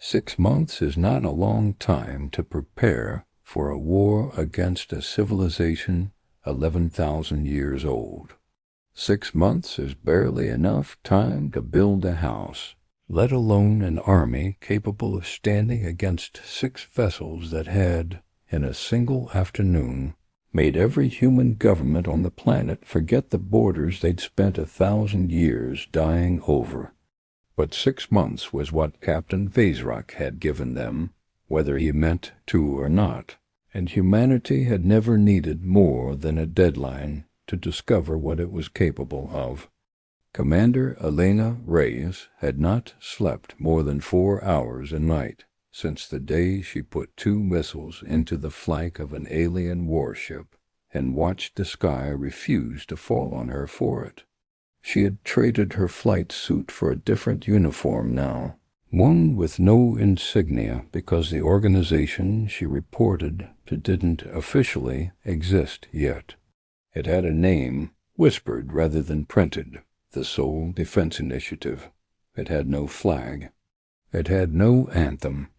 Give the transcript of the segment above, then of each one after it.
6 months is not a long time to prepare for a war against a civilization 11,000 years old. 6 months is barely enough time to build a house, let alone an army capable of standing against 6 vessels that had, in a single afternoon, made every human government on the planet forget the borders they'd spent 1,000 years dying over. But 6 months was what Captain Vaisrak had given them, whether he meant to or not, and humanity had never needed more than a deadline to discover what it was capable of. Commander Elena Reyes had not slept more than 4 hours a night since the day she put 2 missiles into the flank of an alien warship and watched the sky refuse to fall on her for it. She had traded her flight suit for a different uniform now, one with no insignia because the organization she reported to didn't officially exist yet. It had a name, whispered rather than printed, the Seoul Defense Initiative. It had no flag. It had no anthem.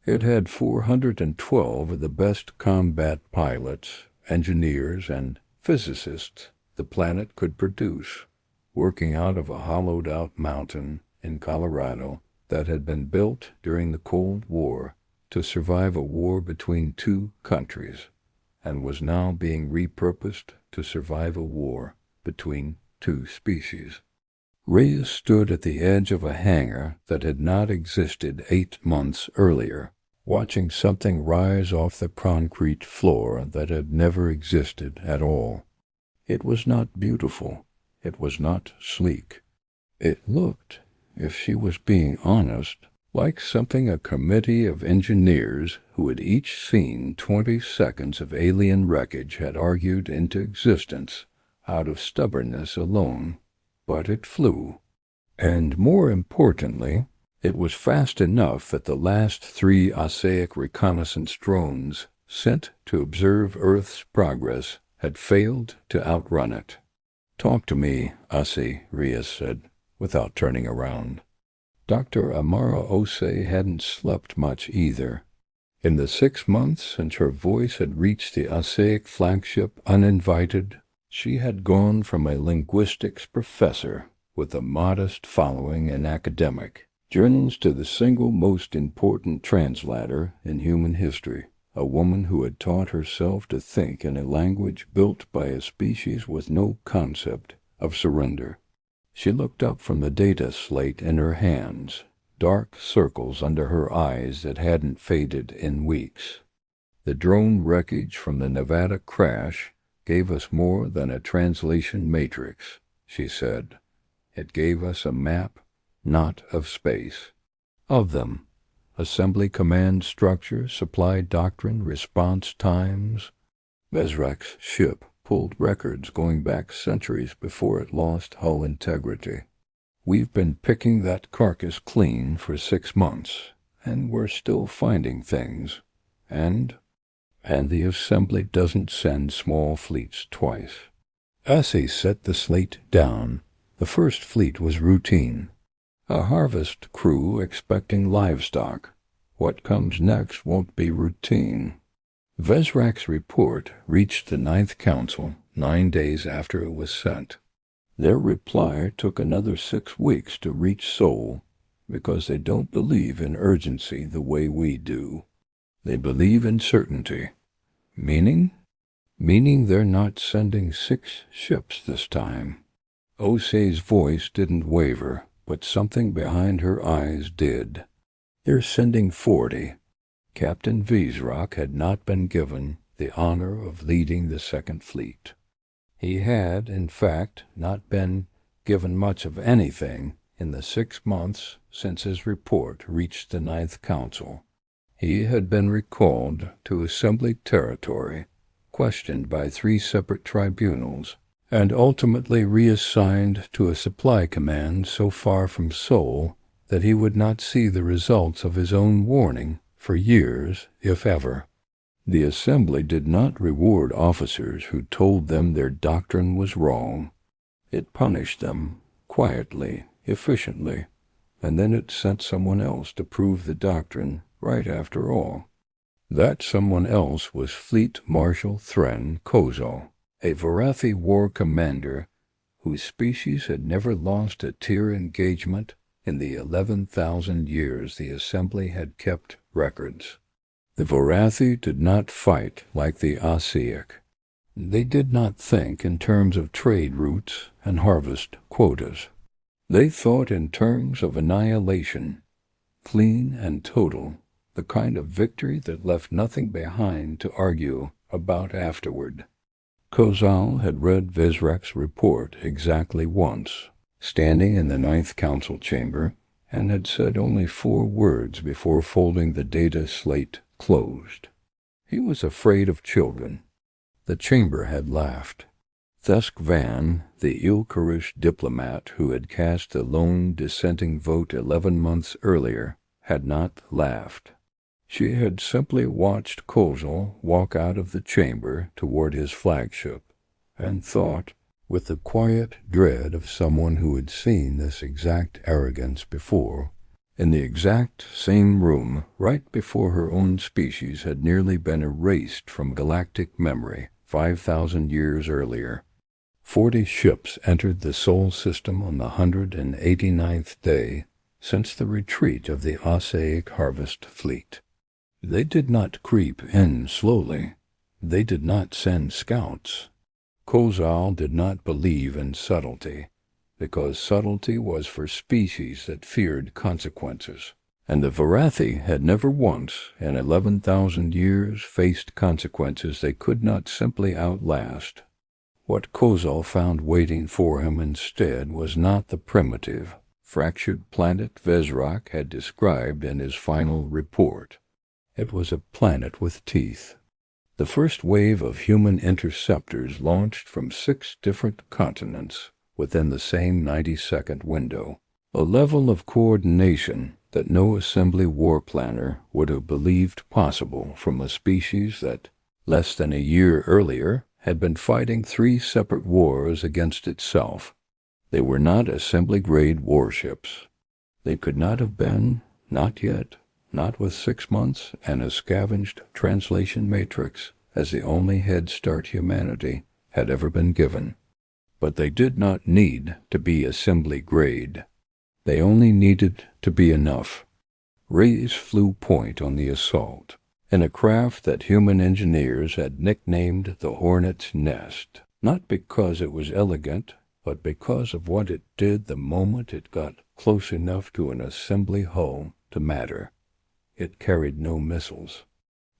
It had 412 of the best combat pilots, engineers, and physicists the planet could produce, working out of a hollowed-out mountain in Colorado that had been built during the Cold War to survive a war between 2 countries, and was now being repurposed to survive a war between 2 species. Reyes stood at the edge of a hangar that had not existed 8 months earlier, watching something rise off the concrete floor that had never existed at all. It was not beautiful. It was not sleek. It looked, if she was being honest, like something a committee of engineers who had each seen 20 seconds of alien wreckage had argued into existence out of stubbornness alone. But it flew. And more importantly, it was fast enough that the last 3 Osaic reconnaissance drones sent to observe Earth's progress had failed to outrun it. "Talk to me, Asi," Reyes said, without turning around. Dr. Amara Osei hadn't slept much either. In the 6 months since her voice had reached the Osaic flagship uninvited, she had gone from a linguistics professor with a modest following in academic journals to the single most important translator in human history, a woman who had taught herself to think in a language built by a species with no concept of surrender. She looked up from the data slate in her hands, dark circles under her eyes that hadn't faded in weeks. The drone wreckage from the Nevada crash gave us more than a translation matrix, she said. It gave us a map, not of space. Of them. Assembly command structure, supply doctrine, response times. Vaisrak's ship pulled records going back centuries before it lost hull integrity. We've been picking that carcass clean for 6 months, and we're still finding things. And the assembly doesn't send small fleets twice. Asi set the slate down. The first fleet was routine. A harvest crew expecting livestock. What comes next won't be routine. Vaisrak's report reached the Ninth Council 9 days after it was sent. Their reply took another 6 weeks to reach Seoul because they don't believe in urgency the way we do. They believe in certainty. Meaning? Meaning they're not sending 6 ships this time. Osei's voice didn't waver, but something behind her eyes did. They're sending 40. Captain Vaisrak had not been given the honor of leading the Second Fleet. He had, in fact, not been given much of anything in the 6 months since his report reached the Ninth Council. He had been recalled to Assembly territory, questioned by 3 separate tribunals, and ultimately reassigned to a supply command so far from Seoul that he would not see the results of his own warning for years, if ever. The Assembly did not reward officers who told them their doctrine was wrong. It punished them, quietly, efficiently, and then it sent someone else to prove the doctrine right after all. That someone else was Fleet Marshal Thren Kozal, a Varathi war commander whose species had never lost a tier engagement in the 11,000 years the Assembly had kept records. The Varathi did not fight like the Osaic. They did not think in terms of trade routes and harvest quotas. They thought in terms of annihilation, clean and total, the kind of victory that left nothing behind to argue about afterward. Kozal had read Vizrak's report exactly once, standing in the 9th Council chamber, and had said only 4 words before folding the data slate closed. He was afraid of children. The chamber had laughed. Thesk Van, the Ilkarish diplomat who had cast the lone dissenting vote 11 months earlier, had not laughed. She had simply watched Kozal walk out of the chamber toward his flagship, and thought, with the quiet dread of someone who had seen this exact arrogance before, in the exact same room right before her own species had nearly been erased from galactic memory 5,000 years earlier. 40 ships entered the Sol system on the 189th day since the retreat of the Osaic Harvest Fleet. They did not creep in slowly. They did not send scouts. Kozal did not believe in subtlety, because subtlety was for species that feared consequences, and the Varathi had never once in 11,000 years faced consequences they could not simply outlast. What Kozal found waiting for him instead was not the primitive, fractured planet Vizrak had described in his final report. It was a planet with teeth. The first wave of human interceptors launched from 6 different continents within the same 90-second window, a level of coordination that no assembly war planner would have believed possible from a species that, less than a year earlier, had been fighting 3 separate wars against itself. They were not assembly-grade warships. They could not have been, not yet, not with 6 months and a scavenged translation matrix as the only head start humanity had ever been given. But they did not need to be assembly-grade. They only needed to be enough. Rays flew point on the assault, in a craft that human engineers had nicknamed the Hornet's Nest, not because it was elegant, but because of what it did the moment it got close enough to an assembly hull to matter. It carried no missiles.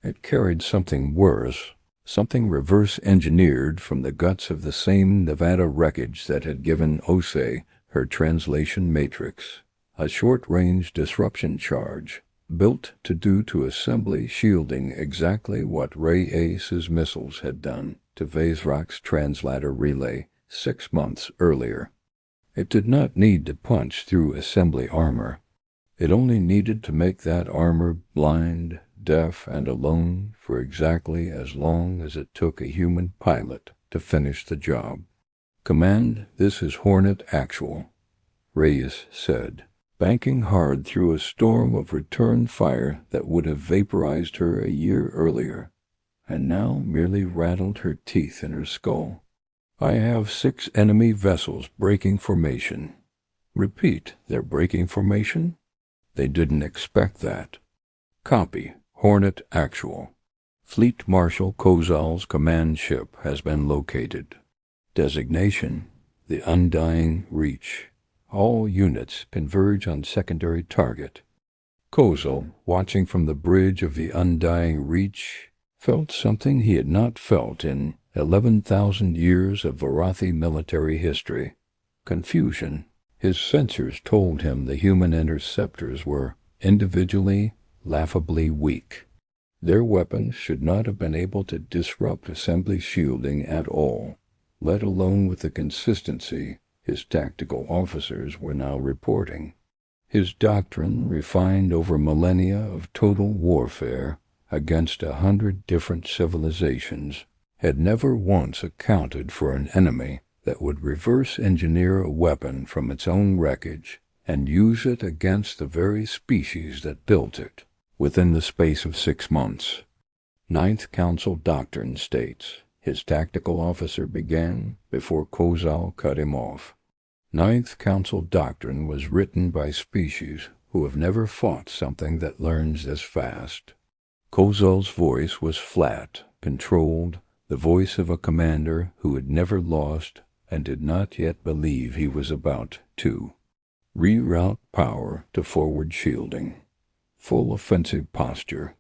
It carried something worse, something reverse-engineered from the guts of the same Nevada wreckage that had given Osei her translation matrix, a short-range disruption charge, built to do to assembly shielding exactly what Ray Ace's missiles had done to Vizrak's translator relay 6 months earlier. It did not need to punch through assembly armor. It only needed to make that armor blind, deaf, and alone for exactly as long as it took a human pilot to finish the job. "Command, this is Hornet Actual," Reyes said, banking hard through a storm of return fire that would have vaporized her a year earlier, and now merely rattled her teeth in her skull. "I have 6 enemy vessels breaking formation." Repeat, they're breaking formation? They didn't expect that. Copy, Hornet Actual. Fleet Marshal Kozal's command ship has been located. Designation, the Undying Reach. All units converge on secondary target. Kozal, watching from the bridge of the Undying Reach, felt something he had not felt in 11,000 years of Varathi military history. Confusion. His sensors told him the human interceptors were individually laughably weak. Their weapons should not have been able to disrupt assembly shielding at all, let alone with the consistency his tactical officers were now reporting. His doctrine, refined over millennia of total warfare against 100 different civilizations, had never once accounted for an enemy that would reverse engineer a weapon from its own wreckage and use it against the very species that built it within the space of 6 months. Ninth Council Doctrine states, his tactical officer began before Kozal cut him off. Ninth Council Doctrine was written by species who have never fought something that learns this fast. Kozal's voice was flat, controlled, the voice of a commander who had never lost and did not yet believe he was about to reroute power to forward shielding. Full offensive posture.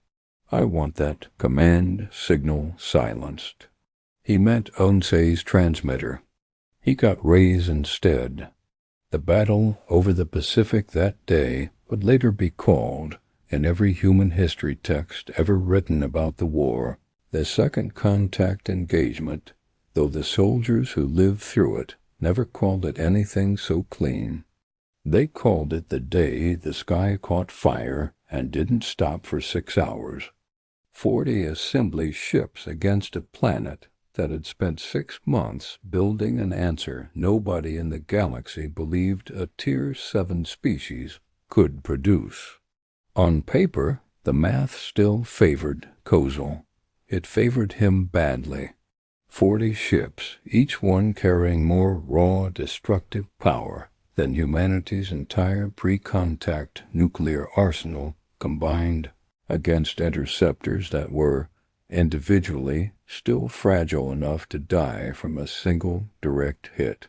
I want that command signal silenced. He meant Onsei's transmitter. He got Ray's instead. The battle over the Pacific that day would later be called, in every human history text ever written about the war, the second contact engagement, though the soldiers who lived through it never called it anything so clean. They called it the day the sky caught fire and didn't stop for 6 hours. 40 assembly ships against a planet that had spent 6 months building an answer nobody in the galaxy believed a Tier 7 species could produce. On paper, the math still favored Kozal. It favored him badly. 40 ships, each one carrying more raw, destructive power than humanity's entire pre-contact nuclear arsenal combined, against interceptors that were, individually, still fragile enough to die from a single direct hit.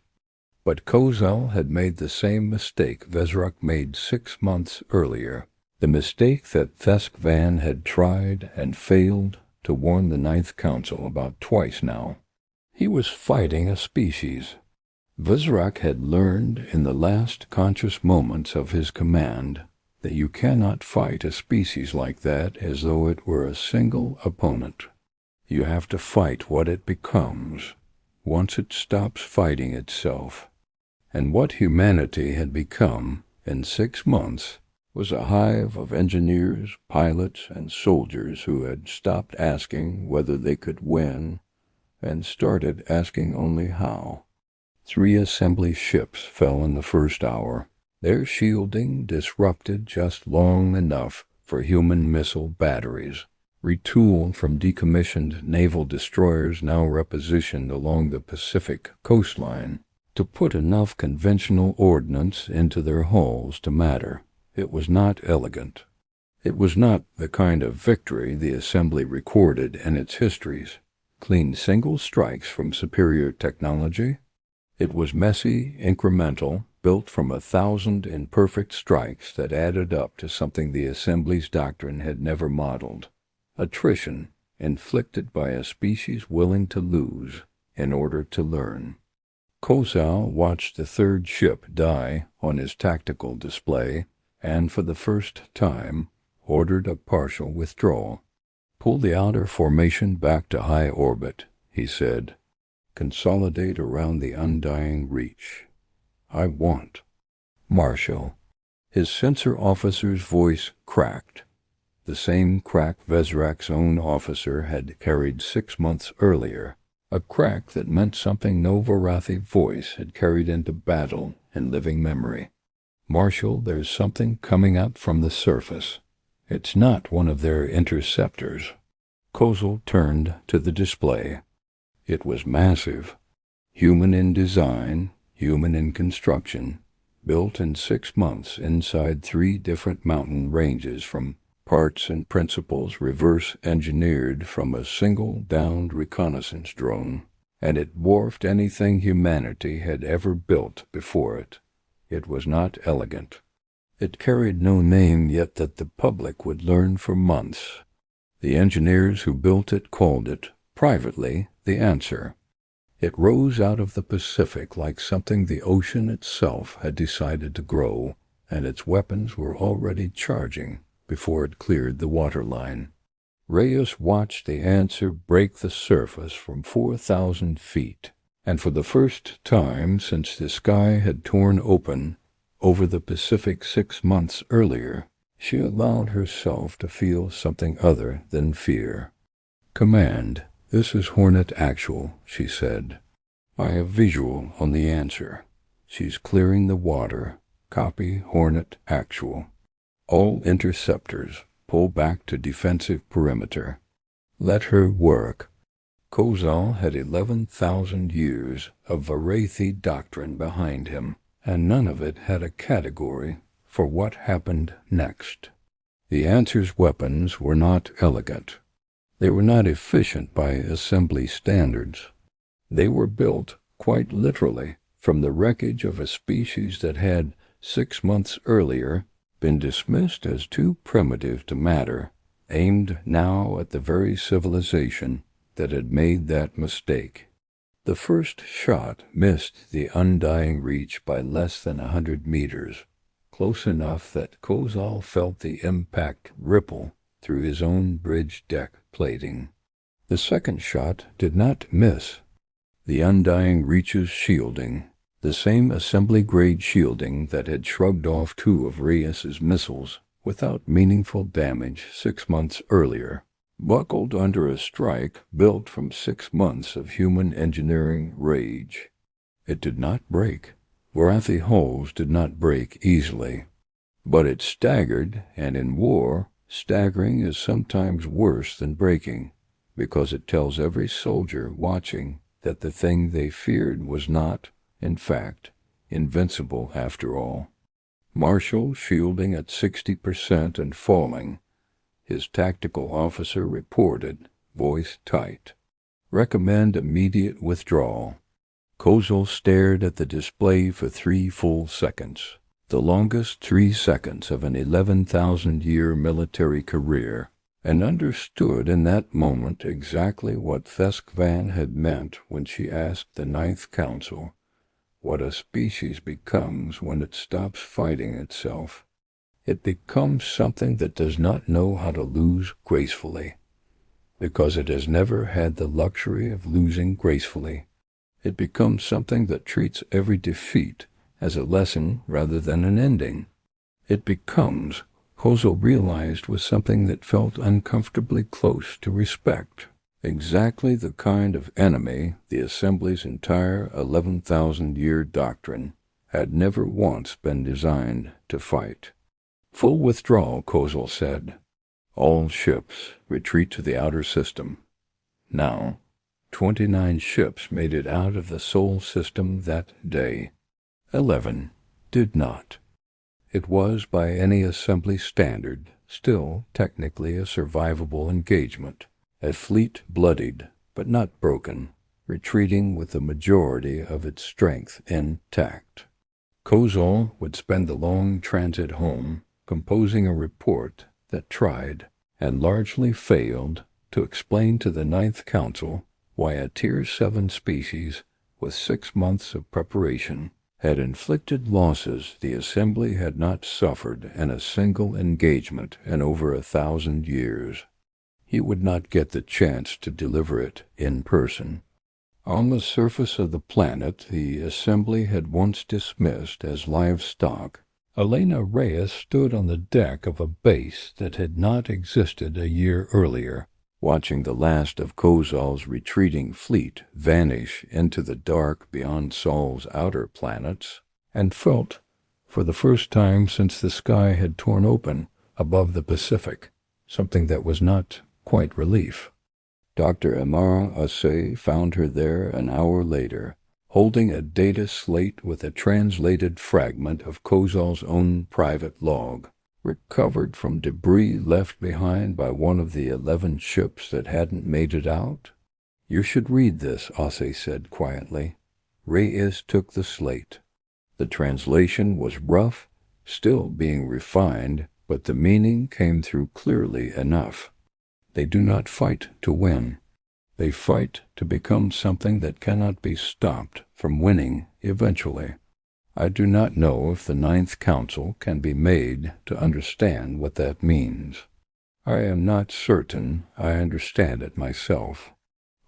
But Kozal had made the same mistake Vezrak made 6 months earlier, the mistake that Theskvan had tried and failed to warn the Ninth Council about twice now. He was fighting a species. Vezrak had learned in the last conscious moments of his command that you cannot fight a species like that as though it were a single opponent. You have to fight what it becomes, once it stops fighting itself. And what humanity had become in 6 months was a hive of engineers, pilots, and soldiers who had stopped asking whether they could win and started asking only how. 3 assembly ships fell in the first hour, their shielding disrupted just long enough for human missile batteries, retooled from decommissioned naval destroyers now repositioned along the Pacific coastline, to put enough conventional ordnance into their hulls to matter. It was not elegant. It was not the kind of victory the assembly recorded in its histories, clean single strikes from superior technology. It was messy, incremental, built from 1,000 imperfect strikes that added up to something the Assembly's doctrine had never modeled. Attrition, inflicted by a species willing to lose in order to learn. Kozal watched the third ship die on his tactical display, and for the first time ordered a partial withdrawal. Pull the outer formation back to high orbit, he said. Consolidate around the undying reach. I want. Marshal. His sensor officer's voice cracked. The same crack Vezrak's own officer had carried 6 months earlier. A crack that meant something no Varathi voice had carried into battle in living memory. Marshal, there's something coming up from the surface. It's not one of their interceptors. Kozal turned to the display. It was massive. Human in design, human in construction, built in 6 months inside 3 different mountain ranges from parts and principles reverse engineered from a single downed reconnaissance drone, and it dwarfed anything humanity had ever built before it. It was not elegant. It carried no name yet that the public would learn for months. The engineers who built it called it, privately, the answer. It rose out of the Pacific like something the ocean itself had decided to grow, and its weapons were already charging before it cleared the waterline. Reyes watched the answer break the surface from 4,000 feet, and for the first time since the sky had torn open over the Pacific 6 months earlier, she allowed herself to feel something other than fear. Command, this is Hornet Actual, she said. I have visual on the answer. She's clearing the water. Copy Hornet actual. All interceptors pull back to defensive perimeter. Let her work. Kozal had 11,000 years of Varathi doctrine behind him, and none of it had a category for what happened next. The Answer's weapons were not elegant. They were not efficient by assembly standards. They were built, quite literally, from the wreckage of a species that had, 6 months earlier, been dismissed as too primitive to matter, aimed now at the very civilization that had made that mistake. The first shot missed the undying reach by less than 100 meters, close enough that Kozal felt the impact ripple through his own bridge deck plating. The second shot did not miss the undying reach's shielding, the same assembly-grade shielding that had shrugged off 2 of Reyes's missiles without meaningful damage 6 months earlier, buckled under a strike built from 6 months of human engineering rage. It did not break. Varathi hulls did not break easily. But it staggered, and in war, staggering is sometimes worse than breaking, because it tells every soldier watching that the thing they feared was not, in fact, invincible after all. Marshall shielding at 60% and falling, his tactical officer reported, voice tight. Recommend immediate withdrawal. Kozal stared at the display for 3 full seconds, the longest 3 seconds of an 11,000-year military career, and understood in that moment exactly what Theskvan had meant when she asked the Ninth Council what a species becomes when it stops fighting itself. It becomes something that does not know how to lose gracefully, because it has never had the luxury of losing gracefully. It becomes something that treats every defeat as a lesson rather than an ending. It becomes, Kozal realized, was something that felt uncomfortably close to respect. Exactly the kind of enemy the Assembly's entire 11,000-year doctrine had never once been designed to fight. Full withdrawal, Kozal said. All ships retreat to the outer system. Now, 29 ships made it out of the Sol system that day. 11 did not. It was, by any assembly standard, still technically a survivable engagement. A fleet bloodied, but not broken, retreating with the majority of its strength intact. Kozal would spend the long transit home composing a report that tried, and largely failed, to explain to the Ninth Council why a Tier 7 species with 6 months of preparation had inflicted losses the Assembly had not suffered in a single engagement in over 1,000 years. He would not get the chance to deliver it in person. On the surface of the planet the Assembly had once dismissed as livestock, Elena Reyes stood on the deck of a base that had not existed a year earlier, watching the last of Kozal's retreating fleet vanish into the dark beyond Sol's outer planets, and felt, for the first time since the sky had torn open above the Pacific, something that was not quite relief. Dr. Amara Assay found her there an hour later, holding a data slate with a translated fragment of Kozal's own private log, recovered from debris left behind by one of the 11 ships that hadn't made it out. You should read this, Assay said quietly. Reyes took the slate. The translation was rough, still being refined, but the meaning came through clearly enough. They do not fight to win. They fight to become something that cannot be stopped from winning eventually. I do not know if the Ninth Council can be made to understand what that means. I am not certain I understand it myself.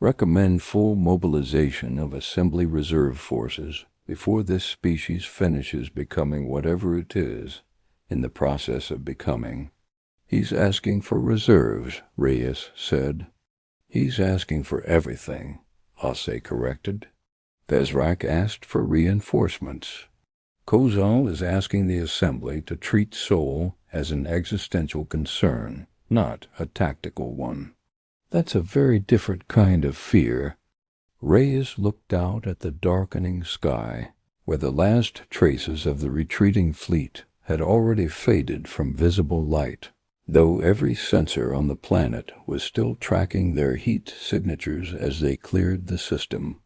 Recommend full mobilization of Assembly Reserve Forces before this species finishes becoming whatever it is in the process of becoming. He's asking for reserves, Reyes said. He's asking for everything, Assay corrected. Vezrak asked for reinforcements. Kozal is asking the Assembly to treat Sol as an existential concern, not a tactical one. That's a very different kind of fear. Reyes looked out at the darkening sky, where the last traces of the retreating fleet had already faded from visible light, though every sensor on the planet was still tracking their heat signatures as they cleared the system.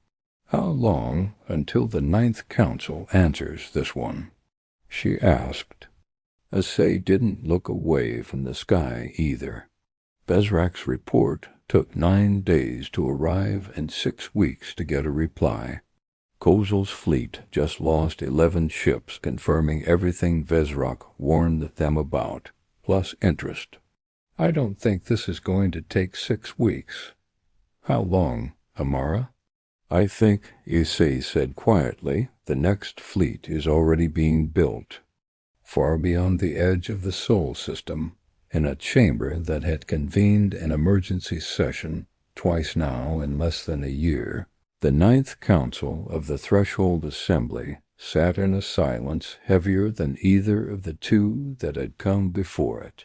"How long until the Ninth Council answers this one?" she asked. Assay didn't look away from the sky either. Bezrak's report took 9 days to arrive and 6 weeks to get a reply. Kozal's fleet just lost 11 ships, confirming everything Bezrak warned them about, plus interest. "I don't think this is going to take 6 weeks. How long, Amara?" "I think," Assay said quietly, "the next fleet is already being built, far beyond the edge of the Sol system, in a chamber that had convened an emergency session twice now in less than a year." The Ninth Council of the Threshold Assembly sat in a silence heavier than either of the two that had come before it.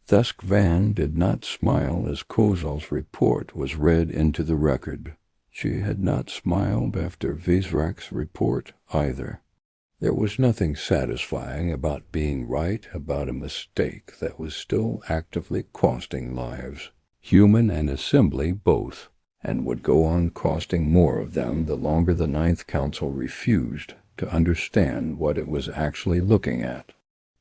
Theskvan did not smile as Kozal's report was read into the record. She had not smiled after Bezrak's report either. There was nothing satisfying about being right about a mistake that was still actively costing lives, human and Assembly both, and would go on costing more of them the longer the Ninth Council refused to understand what it was actually looking at.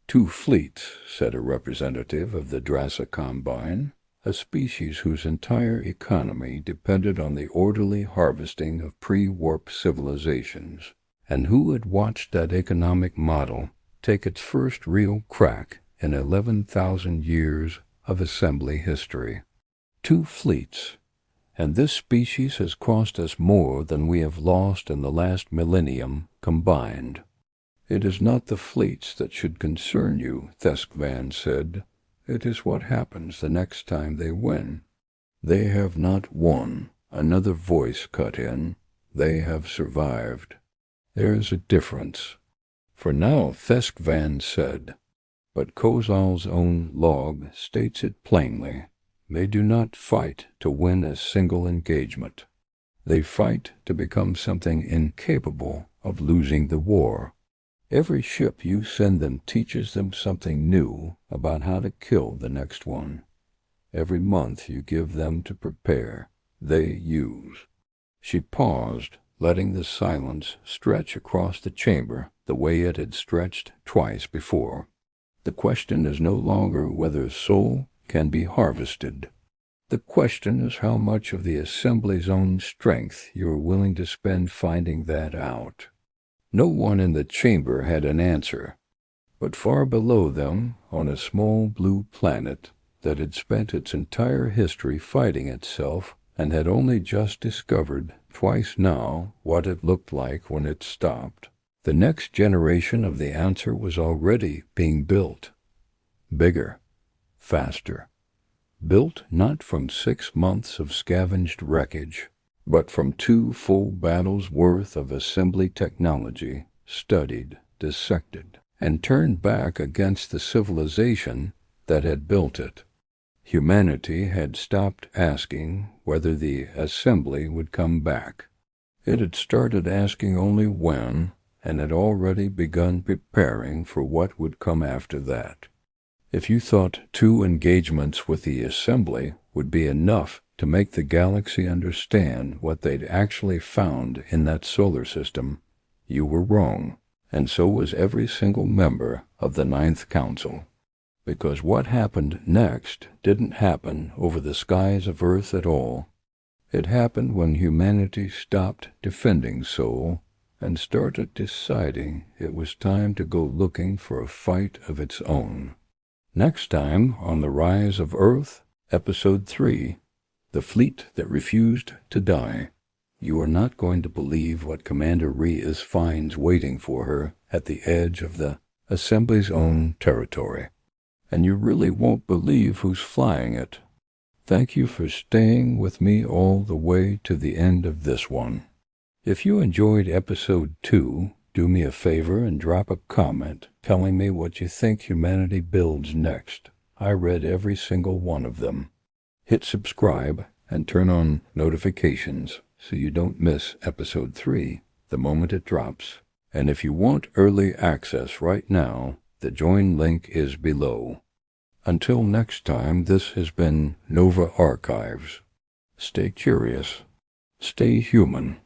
"2 fleets," said a representative of the Drassa Combine, a species whose entire economy depended on the orderly harvesting of pre-warp civilizations, and who had watched that economic model take its first real crack in 11,000 years of Assembly history. 2 fleets. And this species has cost us more than we have lost in the last millennium combined. "It is not the fleets that should concern you," Theskvan said. "It is what happens the next time they win." "They have not won," another voice cut in. "They have survived. There is a difference." "For now," Theskvan said. But Kozal's own log states it plainly. They do not fight to win a single engagement. They fight to become something incapable of losing the war. Every ship you send them teaches them something new about how to kill the next one. Every month you give them to prepare, they use. She paused, letting the silence stretch across the chamber the way it had stretched twice before. "The question is no longer whether Sol can be harvested. The question is how much of the Assembly's own strength you are willing to spend finding that out." No one in the chamber had an answer, but far below them, on a small blue planet that had spent its entire history fighting itself and had only just discovered twice now what it looked like when it stopped, the next generation of the answer was already being built. Bigger, faster. Built not from 6 months of scavenged wreckage, but from 2 full battles' worth of Assembly technology, studied, dissected, and turned back against the civilization that had built it. Humanity had stopped asking whether the Assembly would come back. It had started asking only when, and had already begun preparing for what would come after that. If you thought 2 engagements with the Assembly would be enough to make the galaxy understand what they'd actually found in that solar system, you were wrong, and so was every single member of the Ninth Council. Because what happened next didn't happen over the skies of Earth at all. It happened when humanity stopped defending Sol and started deciding it was time to go looking for a fight of its own. Next time on The Rise of Earth, Episode 3, The Fleet That Refused to Die. You are not going to believe what Commander Reyes finds waiting for her at the edge of the Assembly's own territory. And you really won't believe who's flying it. Thank you for staying with me all the way to the end of this one. If you enjoyed Episode 2, Do me a favor and drop a comment telling me what you think humanity builds next. I read every single one of them. Hit subscribe and turn on notifications so you don't miss episode 3 the moment it drops. And if you want early access right now, the join link is below. Until next time, this has been Nova Archives. Stay curious. Stay human.